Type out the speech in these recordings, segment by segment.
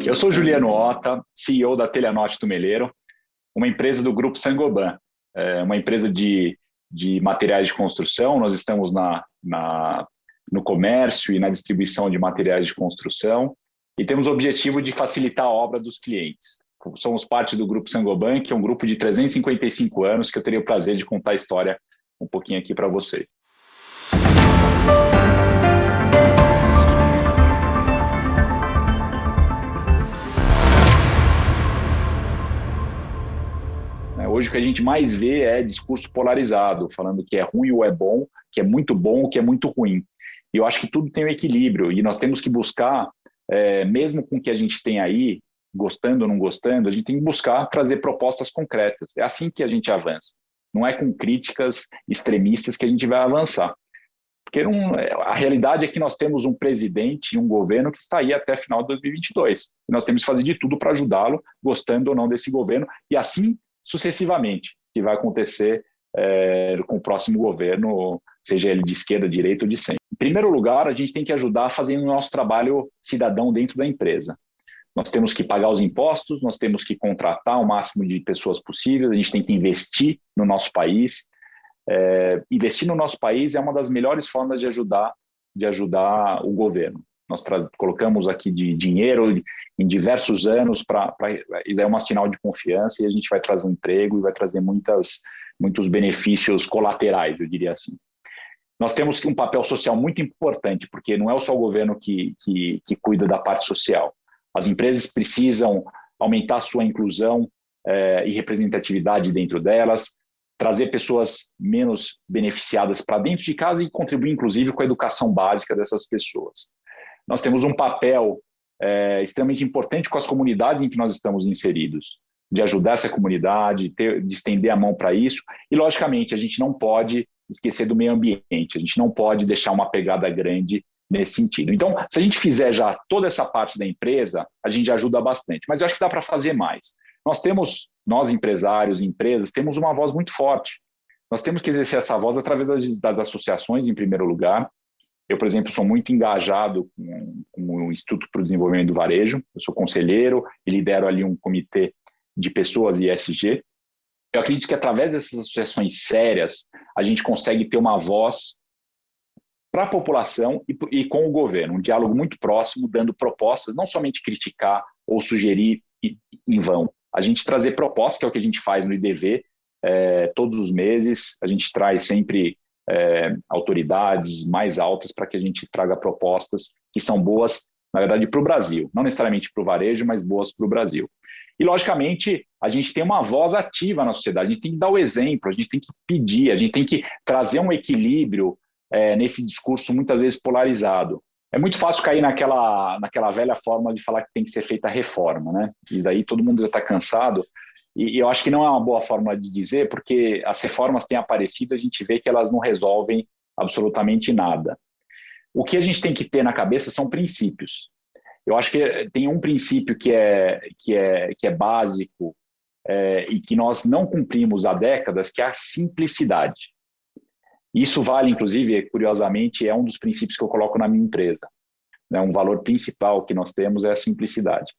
Eu sou Juliano Ota, CEO da Telenote do Meleiro, uma empresa do Grupo Saint-Gobain, uma empresa de materiais de construção. Nós estamos no comércio e na distribuição de materiais de construção e temos o objetivo de facilitar a obra dos clientes. Somos parte do Grupo Saint-Gobain, que é um grupo de 355 anos, que eu teria o prazer de contar a história um pouquinho aqui para vocês. Hoje o que a gente mais vê é discurso polarizado, falando que é ruim ou é bom, que é muito bom ou que é muito ruim. E eu acho que tudo tem um equilíbrio, e nós temos que buscar, mesmo com o que a gente tem aí, gostando ou não gostando, a gente tem que buscar trazer propostas concretas. É assim que a gente avança. Não é com críticas extremistas que a gente vai avançar. Porque a realidade é que nós temos um presidente e um governo que está aí até final de 2022. E nós temos que fazer de tudo para ajudá-lo, gostando ou não desse governo, e assim sucessivamente, que vai acontecer com o próximo governo, seja ele de esquerda, direita ou de centro. Em primeiro lugar, a gente tem que ajudar fazendo o nosso trabalho cidadão dentro da empresa. Nós temos que pagar os impostos, nós temos que contratar o máximo de pessoas possíveis, a gente tem que investir no nosso país. Investir no nosso país é uma das melhores formas de ajudar o governo. Nós colocamos aqui de dinheiro em diversos anos, isso é um sinal de confiança, e a gente vai trazer um emprego e vai trazer muitos benefícios colaterais, eu diria assim. Nós temos um papel social muito importante, porque não é só o governo que cuida da parte social. As empresas precisam aumentar a sua inclusão e representatividade dentro delas, trazer pessoas menos beneficiadas para dentro de casa e contribuir, inclusive, com a educação básica dessas pessoas. Nós temos um papel extremamente importante com as comunidades em que nós estamos inseridos, de ajudar essa comunidade, de estender a mão para isso. E, logicamente, a gente não pode esquecer do meio ambiente, a gente não pode deixar uma pegada grande nesse sentido. Então, se a gente fizer já toda essa parte da empresa, a gente ajuda bastante. Mas eu acho que dá para fazer mais. Nós empresários, empresas, temos uma voz muito forte. Nós temos que exercer essa voz através das associações, em primeiro lugar. Eu, por exemplo, sou muito engajado com o Instituto para o Desenvolvimento do Varejo. Eu sou conselheiro e lidero ali um comitê de pessoas ESG. Eu acredito que através dessas associações sérias, a gente consegue ter uma voz para a população e com o governo, um diálogo muito próximo, dando propostas, não somente criticar ou sugerir em vão. A gente trazer propostas, que é o que a gente faz no IDV, todos os meses, a gente traz sempre autoridades mais altas para que a gente traga propostas que são boas, na verdade, para o Brasil. Não necessariamente para o varejo, mas boas para o Brasil. E, logicamente, a gente tem uma voz ativa na sociedade, a gente tem que dar o exemplo, a gente tem que pedir, a gente tem que trazer um equilíbrio nesse discurso muitas vezes polarizado. É muito fácil cair naquela velha forma de falar que tem que ser feita a reforma, né? E daí todo mundo já está cansado. E eu acho que não é uma boa forma de dizer, porque as reformas têm aparecido, a gente vê que elas não resolvem absolutamente nada. O que a gente tem que ter na cabeça são princípios. Eu acho que tem um princípio que é básico e que nós não cumprimos há décadas, que é a simplicidade. Isso vale, inclusive, curiosamente, é um dos princípios que eu coloco na minha empresa. Um valor principal que nós temos é a simplicidade.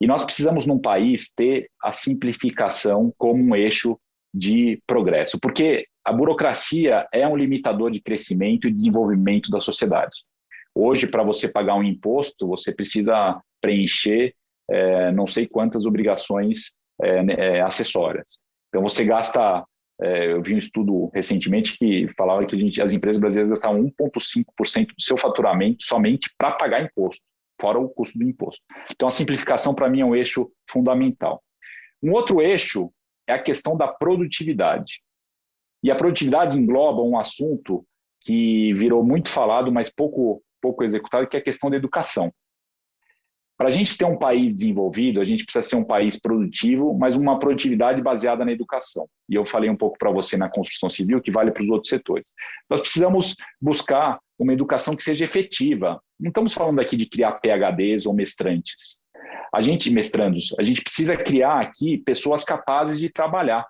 E nós precisamos, num país, ter a simplificação como um eixo de progresso, porque a burocracia é um limitador de crescimento e desenvolvimento da sociedade. Hoje, para você pagar um imposto, você precisa preencher não sei quantas obrigações acessórias. Então, você gasta... eu vi um estudo recentemente que falava que as empresas brasileiras gastavam 1,5% do seu faturamento somente para pagar imposto, fora o custo do imposto. Então, a simplificação, para mim, é um eixo fundamental. Um outro eixo é a questão da produtividade. E a produtividade engloba um assunto que virou muito falado, mas pouco executado, que é a questão da educação. Para a gente ter um país desenvolvido, a gente precisa ser um país produtivo, mas uma produtividade baseada na educação. E eu falei um pouco para você na construção civil, que vale para os outros setores. Nós precisamos buscar uma educação que seja efetiva. Não estamos falando aqui de criar PhDs ou mestrantes. A gente precisa criar aqui pessoas capazes de trabalhar.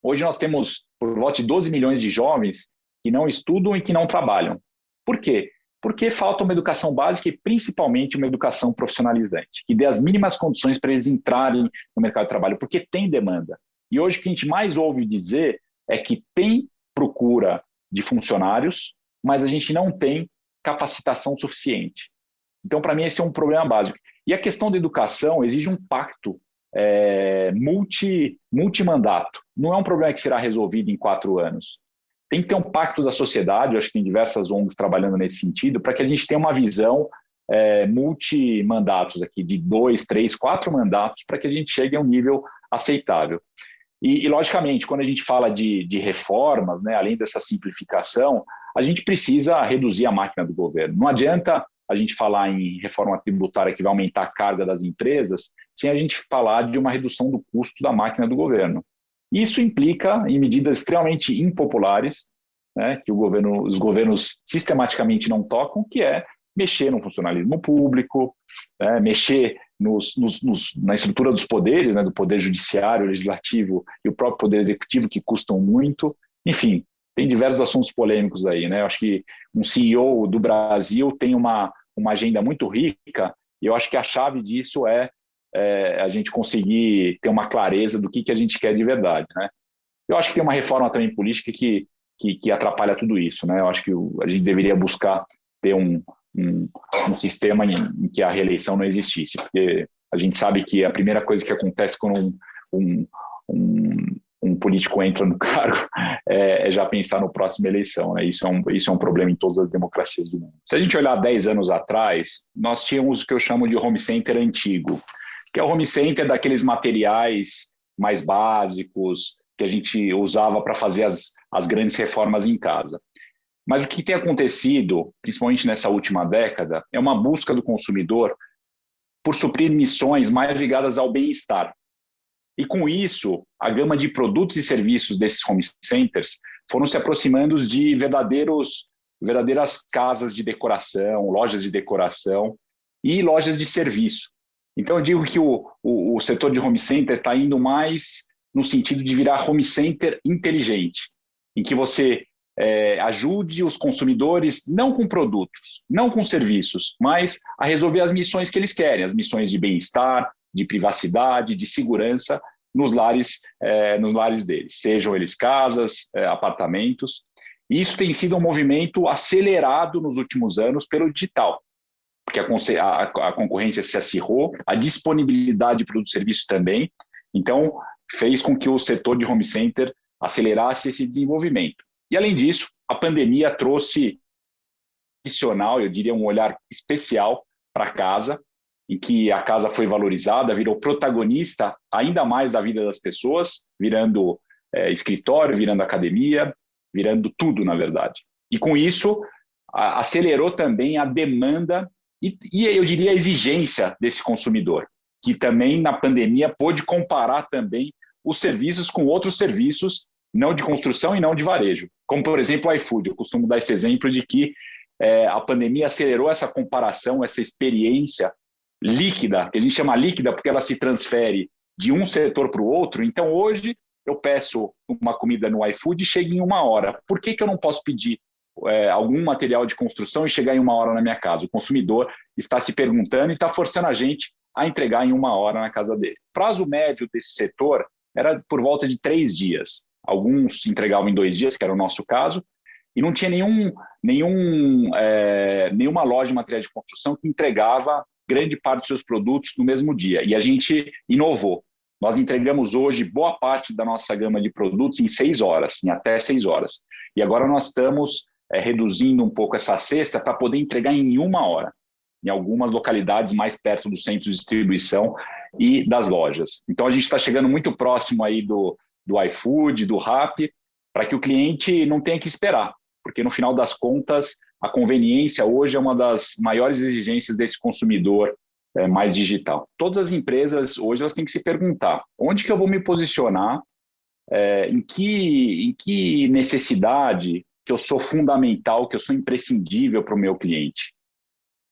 Hoje nós temos por volta de 12 milhões de jovens que não estudam e que não trabalham. Por quê? Porque falta uma educação básica e principalmente uma educação profissionalizante, que dê as mínimas condições para eles entrarem no mercado de trabalho, porque tem demanda. E hoje o que a gente mais ouve dizer é que tem procura de funcionários, mas a gente não tem capacitação suficiente. Então, para mim, esse é um problema básico. E a questão da educação exige um pacto multimandato. Não é um problema que será resolvido em 4 anos. Tem que ter um pacto da sociedade, eu acho que tem diversas ONGs trabalhando nesse sentido, para que a gente tenha uma visão multimandatos aqui, de 2, 3, 4 mandatos, para que a gente chegue a um nível aceitável. E logicamente, quando a gente fala de reformas, né, além dessa simplificação, a gente precisa reduzir a máquina do governo. Não adianta a gente falar em reforma tributária que vai aumentar a carga das empresas, sem a gente falar de uma redução do custo da máquina do governo. Isso implica em medidas extremamente impopulares, né, que os governos sistematicamente não tocam, que é mexer no funcionalismo público, mexer na estrutura dos poderes, né, do poder judiciário, legislativo e o próprio poder executivo, que custam muito. Enfim, tem diversos assuntos polêmicos aí, né? Eu acho que um CEO do Brasil tem uma agenda muito rica, e eu acho que a chave disso é a gente conseguir ter uma clareza do que a gente quer de verdade, né? Eu acho que tem uma reforma também política que atrapalha tudo isso, né? Eu acho que a gente deveria buscar ter um sistema em que a reeleição não existisse, porque a gente sabe que a primeira coisa que acontece quando um político entra no cargo é já pensar no próximo eleição, né? Isso é um problema em todas as democracias do mundo. Se a gente olhar 10 anos atrás, nós tínhamos o que eu chamo de home center antigo, que é o home center daqueles materiais mais básicos que a gente usava para fazer as grandes reformas em casa. Mas o que tem acontecido, principalmente nessa última década, é uma busca do consumidor por suprir missões mais ligadas ao bem-estar. E com isso, a gama de produtos e serviços desses home centers foram se aproximando de verdadeiras casas de decoração, lojas de decoração e lojas de serviço. Então, eu digo que o setor de home center está indo mais no sentido de virar home center inteligente, em que você ajude os consumidores não com produtos, não com serviços, mas a resolver as missões que eles querem, as missões de bem-estar, de privacidade, de segurança nos lares deles, sejam eles casas, apartamentos. E isso tem sido um movimento acelerado nos últimos anos pelo digital, porque a concorrência se acirrou, a disponibilidade de produtos e serviços também, então fez com que o setor de home center acelerasse esse desenvolvimento. E, além disso, a pandemia trouxe adicional, eu diria, um olhar especial para a casa, em que a casa foi valorizada, virou protagonista ainda mais da vida das pessoas, virando escritório, virando academia, virando tudo, na verdade. E, com isso, acelerou também a demanda e eu diria, a exigência desse consumidor, que também, na pandemia, pôde comparar também os serviços com outros serviços, não de construção e não de varejo, como, por exemplo, o iFood. Eu costumo dar esse exemplo de que a pandemia acelerou essa comparação, essa experiência líquida, que a gente chama líquida porque ela se transfere de um setor para o outro. Então, hoje, eu peço uma comida no iFood e chega em 1 hora. Por que eu não posso pedir algum material de construção e chegar em 1 hora na minha casa? O consumidor está se perguntando e está forçando a gente a entregar em 1 hora na casa dele. O prazo médio desse setor era por volta de 3 dias. Alguns entregavam em 2 dias, que era o nosso caso, e não tinha nenhuma loja de material de construção que entregava grande parte dos seus produtos no mesmo dia. E a gente inovou. Nós entregamos hoje boa parte da nossa gama de produtos em 6 horas, em até 6 horas. E agora nós estamos reduzindo um pouco essa cesta para poder entregar em 1 hora, em algumas localidades mais perto dos centros de distribuição e das lojas. Então, a gente está chegando muito próximo aí do iFood, do Rappi, para que o cliente não tenha que esperar, porque, no final das contas, a conveniência hoje é uma das maiores exigências desse consumidor mais digital. Todas as empresas hoje elas têm que se perguntar onde que eu vou me posicionar, em que necessidade que eu sou fundamental, que eu sou imprescindível para o meu cliente.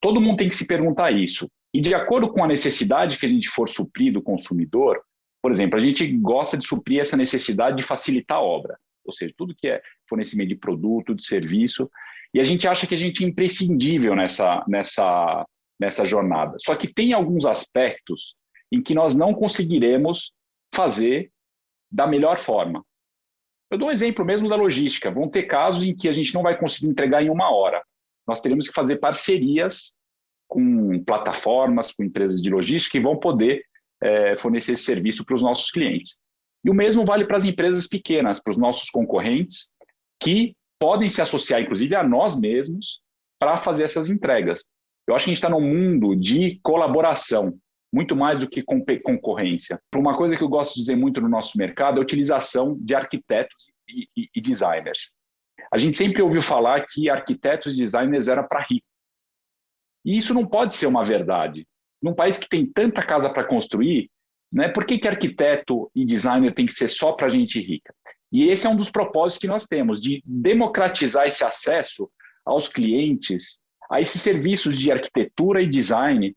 Todo mundo tem que se perguntar isso. E, de acordo com a necessidade que a gente for suprir do consumidor, por exemplo, a gente gosta de suprir essa necessidade de facilitar a obra. ou seja, tudo que é fornecimento de produto, de serviço, e a gente acha que a gente é imprescindível nessa jornada. Só que tem alguns aspectos em que nós não conseguiremos fazer da melhor forma. Eu dou um exemplo mesmo da logística. Vão ter casos em que a gente não vai conseguir entregar em 1 hora. Nós teremos que fazer parcerias com plataformas, com empresas de logística que vão poder fornecer esse serviço para os nossos clientes. E o mesmo vale para as empresas pequenas, para os nossos concorrentes, que podem se associar, inclusive, a nós mesmos para fazer essas entregas. Eu acho que a gente está num mundo de colaboração, muito mais do que concorrência. Uma coisa que eu gosto de dizer muito no nosso mercado é a utilização de arquitetos e designers. A gente sempre ouviu falar que arquitetos e designers eram para rico. E isso não pode ser uma verdade. Num país que tem tanta casa para construir, né, por que arquiteto e designer tem que ser só para gente rica? E esse é um dos propósitos que nós temos, de democratizar esse acesso aos clientes, a esses serviços de arquitetura e design,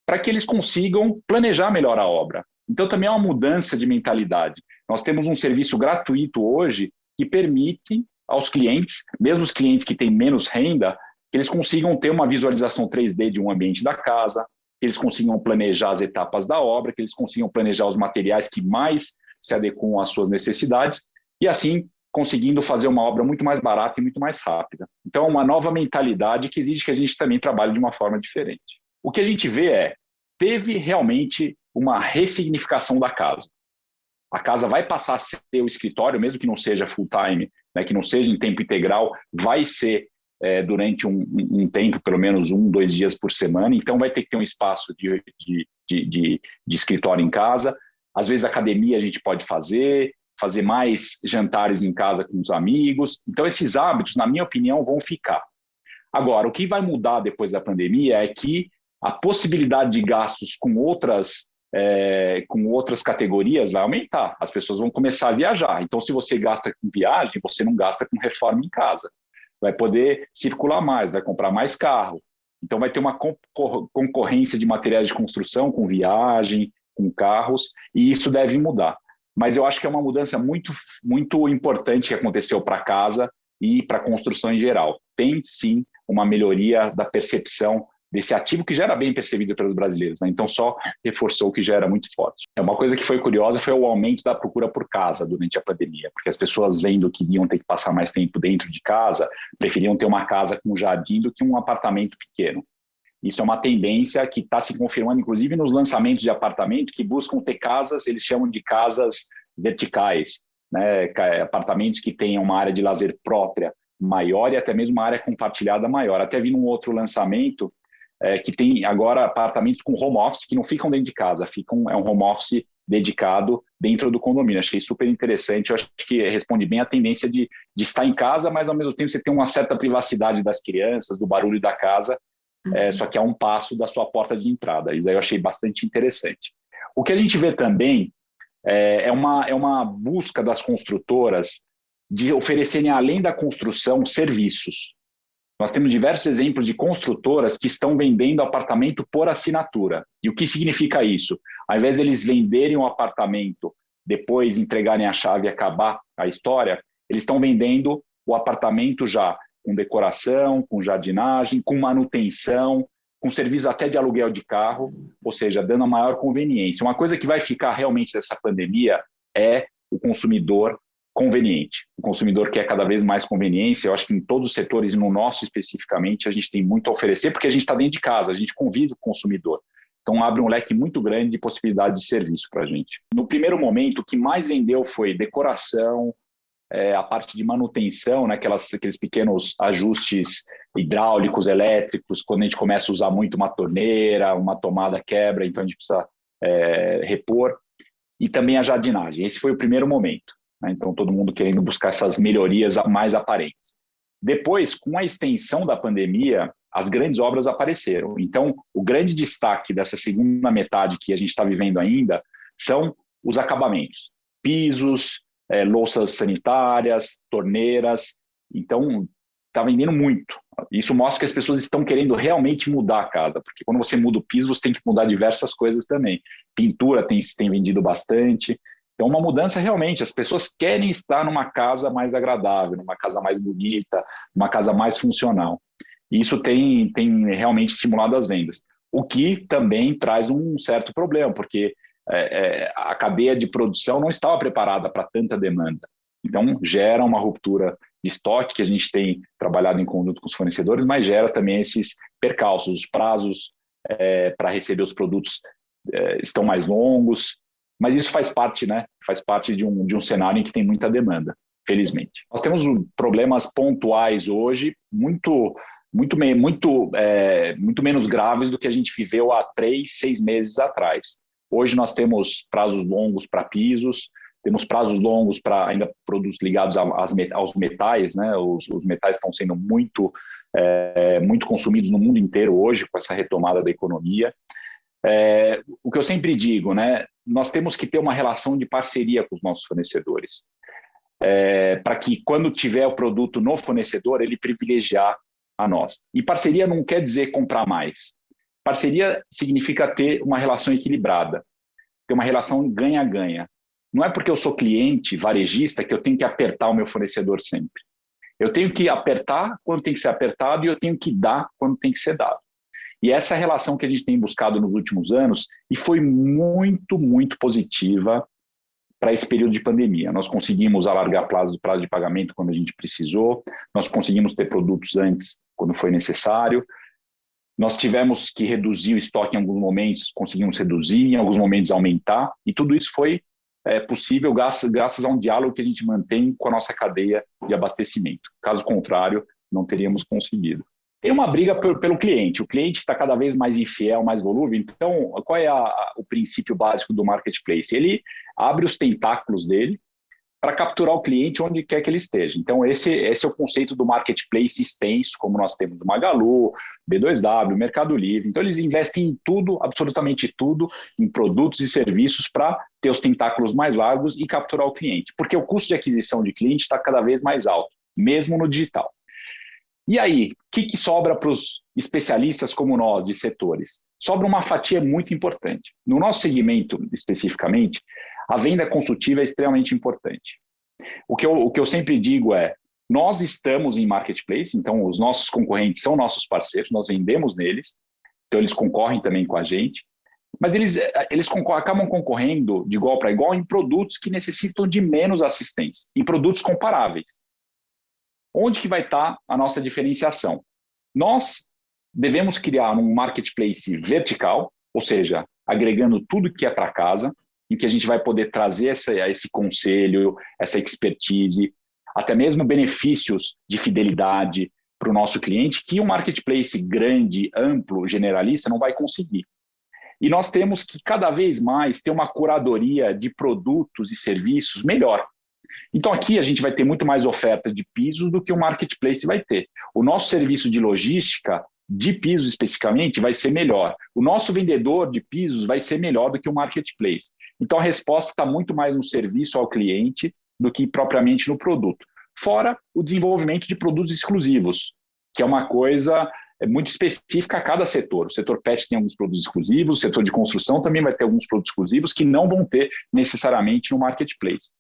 para que eles consigam planejar melhor a obra. Então, também é uma mudança de mentalidade. Nós temos um serviço gratuito hoje que permite aos clientes, mesmo os clientes que têm menos renda, que eles consigam ter uma visualização 3D de um ambiente da casa, que eles consigam planejar as etapas da obra, que eles consigam planejar os materiais que mais se adequam às suas necessidades, e assim conseguindo fazer uma obra muito mais barata e muito mais rápida. Então, é uma nova mentalidade que exige que a gente também trabalhe de uma forma diferente. O que a gente vê teve realmente uma ressignificação da casa. A casa vai passar a ser o escritório, mesmo que não seja full-time, né, que não seja em tempo integral, vai ser durante um tempo, pelo menos 1-2 dias por semana, então vai ter que ter um espaço de escritório em casa. Às vezes academia a gente pode fazer mais jantares em casa com os amigos. Então esses hábitos, na minha opinião, vão ficar. Agora, o que vai mudar depois da pandemia é que a possibilidade de gastos com outras categorias vai aumentar. As pessoas vão começar a viajar. Então, se você gasta com viagem, você não gasta com reforma em casa. Vai poder circular mais, vai comprar mais carro. Então, vai ter uma concorrência de materiais de construção com viagem, com carros, e isso deve mudar. Mas eu acho que é uma mudança muito, muito importante que aconteceu para casa e para a construção em geral. Tem, sim, uma melhoria da percepção desse ativo que já era bem percebido pelos brasileiros, né? Então só reforçou o que já era muito forte. Uma coisa que foi curiosa foi o aumento da procura por casa durante a pandemia, porque as pessoas vendo que iam ter que passar mais tempo dentro de casa, preferiam ter uma casa com jardim do que um apartamento pequeno. Isso é uma tendência que está se confirmando, inclusive, nos lançamentos de apartamento que buscam ter casas, eles chamam de casas verticais, né? Apartamentos que tenham uma área de lazer própria maior e até mesmo uma área compartilhada maior. Até vi num outro lançamento que tem agora apartamentos com home office que não ficam dentro de casa, é um home office dedicado dentro do condomínio. Achei super interessante, eu acho que responde bem à tendência de estar em casa, mas ao mesmo tempo você tem uma certa privacidade das crianças, do barulho da casa, só que é um passo da sua porta de entrada. Isso aí eu achei bastante interessante. O que a gente vê também é uma busca das construtoras de oferecerem, além da construção, serviços. Nós temos diversos exemplos de construtoras que estão vendendo apartamento por assinatura. E o que significa isso? Ao invés de eles venderem um apartamento, depois entregarem a chave e acabar a história, eles estão vendendo o apartamento já com decoração, com jardinagem, com manutenção, com serviço até de aluguel de carro, ou seja, dando a maior conveniência. Uma coisa que vai ficar realmente dessa pandemia é o consumidor conveniente. O consumidor quer cada vez mais conveniência. Eu acho que em todos os setores, e no nosso especificamente, a gente tem muito a oferecer, porque a gente está dentro de casa, a gente convive com o consumidor. Então, abre um leque muito grande de possibilidades de serviço para a gente. No primeiro momento, o que mais vendeu foi decoração, a parte de manutenção, né, aqueles pequenos ajustes hidráulicos, elétricos, quando a gente começa a usar muito uma torneira, uma tomada quebra, então a gente precisa repor, e também a jardinagem. Esse foi o primeiro momento. Então, todo mundo querendo buscar essas melhorias mais aparentes. Depois, com a extensão da pandemia, as grandes obras apareceram. Então, o grande destaque dessa segunda metade que a gente está vivendo ainda são os acabamentos. Pisos, louças sanitárias, torneiras. Então, está vendendo muito. Isso mostra que as pessoas estão querendo realmente mudar a casa, porque quando você muda o piso, você tem que mudar diversas coisas também. Pintura tem vendido bastante. Então, uma mudança realmente, as pessoas querem estar numa casa mais agradável, numa casa mais bonita, numa casa mais funcional. E isso tem realmente estimulado as vendas. O que também traz um certo problema, porque a cadeia de produção não estava preparada para tanta demanda. Então, gera uma ruptura de estoque, que a gente tem trabalhado em conjunto com os fornecedores, mas gera também esses percalços, os prazos para receber os produtos estão mais longos, mas isso faz parte, né? Faz parte de um cenário em que tem muita demanda, felizmente. Nós temos problemas pontuais hoje, muito menos graves do que a gente viveu há 3, 6 meses atrás. Hoje nós temos prazos longos para pisos, temos prazos longos para ainda produtos ligados aos metais, né? Os metais estão sendo muito consumidos no mundo inteiro hoje com essa retomada da economia. O que eu sempre digo, né? Nós temos que ter uma relação de parceria com os nossos fornecedores, para que quando tiver o produto no fornecedor, ele privilegiar a nós. E parceria não quer dizer comprar mais. Parceria significa ter uma relação equilibrada, ter uma relação ganha-ganha. Não é porque eu sou cliente varejista que eu tenho que apertar o meu fornecedor sempre. Eu tenho que apertar quando tem que ser apertado e eu tenho que dar quando tem que ser dado. E essa relação que a gente tem buscado nos últimos anos e foi muito, muito positiva para esse período de pandemia. Nós conseguimos alargar prazo de pagamento quando a gente precisou, nós conseguimos ter produtos antes quando foi necessário, nós tivemos que reduzir o estoque em alguns momentos, conseguimos reduzir, em alguns momentos aumentar, e tudo isso foi possível graças a um diálogo que a gente mantém com a nossa cadeia de abastecimento. Caso contrário, não teríamos conseguido. Tem uma briga pelo cliente. O cliente está cada vez mais infiel, mais volúvel. Então, qual é o princípio básico do marketplace? Ele abre os tentáculos dele para capturar o cliente onde quer que ele esteja. Então, esse é o conceito do marketplace extenso, como nós temos o Magalu, B2W, Mercado Livre. Então, eles investem em tudo, absolutamente tudo, em produtos e serviços para ter os tentáculos mais largos e capturar o cliente. Porque o custo de aquisição de cliente está cada vez mais alto, mesmo no digital. E aí, o que sobra para os especialistas como nós, de setores? Sobra uma fatia muito importante. No nosso segmento, especificamente, a venda consultiva é extremamente importante. O que eu sempre digo é, nós estamos em marketplace, então os nossos concorrentes são nossos parceiros, nós vendemos neles, então eles concorrem também com a gente, mas eles acabam concorrendo de igual para igual em produtos que necessitam de menos assistência, em produtos comparáveis. Onde que vai estar a nossa diferenciação? Nós devemos criar um marketplace vertical, ou seja, agregando tudo que é para casa, em que a gente vai poder trazer esse conselho, essa expertise, até mesmo benefícios de fidelidade para o nosso cliente, que um marketplace grande, amplo, generalista não vai conseguir. E nós temos que cada vez mais ter uma curadoria de produtos e serviços melhor. Então, aqui a gente vai ter muito mais oferta de pisos do que o marketplace vai ter. O nosso serviço de logística, de pisos especificamente, vai ser melhor. O nosso vendedor de pisos vai ser melhor do que o marketplace. Então, a resposta está muito mais no serviço ao cliente do que propriamente no produto. Fora o desenvolvimento de produtos exclusivos, que é uma coisa muito específica a cada setor. O setor pet tem alguns produtos exclusivos, o setor de construção também vai ter alguns produtos exclusivos que não vão ter necessariamente no marketplace.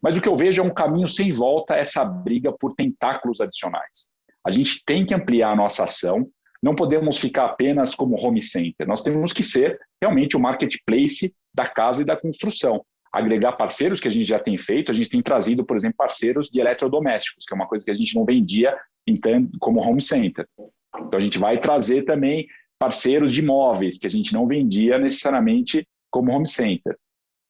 Mas o que eu vejo é um caminho sem volta, essa briga por tentáculos adicionais. A gente tem que ampliar a nossa ação, não podemos ficar apenas como home center, nós temos que ser realmente o marketplace da casa e da construção. Agregar parceiros, que a gente já tem feito, a gente tem trazido, por exemplo, parceiros de eletrodomésticos, que é uma coisa que a gente não vendia como home center. Então, a gente vai trazer também parceiros de imóveis, que a gente não vendia necessariamente como home center.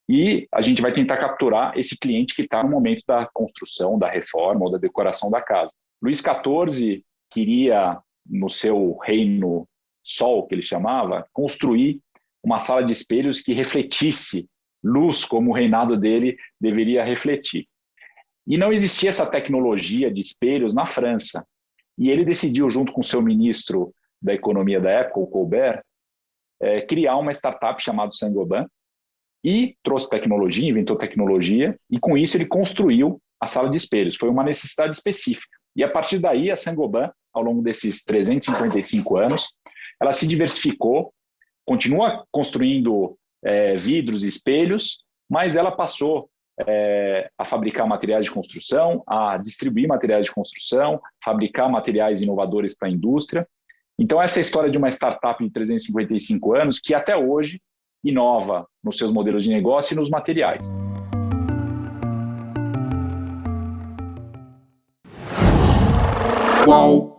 E a gente vai tentar capturar esse cliente que está no momento da construção, da reforma ou da decoração da casa. Luís XIV queria, no seu reino Sol, que ele chamava, construir uma sala de espelhos que refletisse luz, como o reinado dele deveria refletir. E não existia essa tecnologia de espelhos na França. E ele decidiu, junto com o seu ministro da economia da época, o Colbert, criar uma startup chamada Saint-Gobain, e trouxe tecnologia, inventou tecnologia, e com isso ele construiu a sala de espelhos. Foi uma necessidade específica. E a partir daí, a Saint-Gobain, ao longo desses 355 anos, ela se diversificou, continua construindo vidros e espelhos, mas ela passou a fabricar materiais de construção, a distribuir materiais de construção, fabricar materiais inovadores para a indústria. Então, essa é a história de uma startup de 355 anos que até hoje inova nos seus modelos de negócio e nos materiais. Qual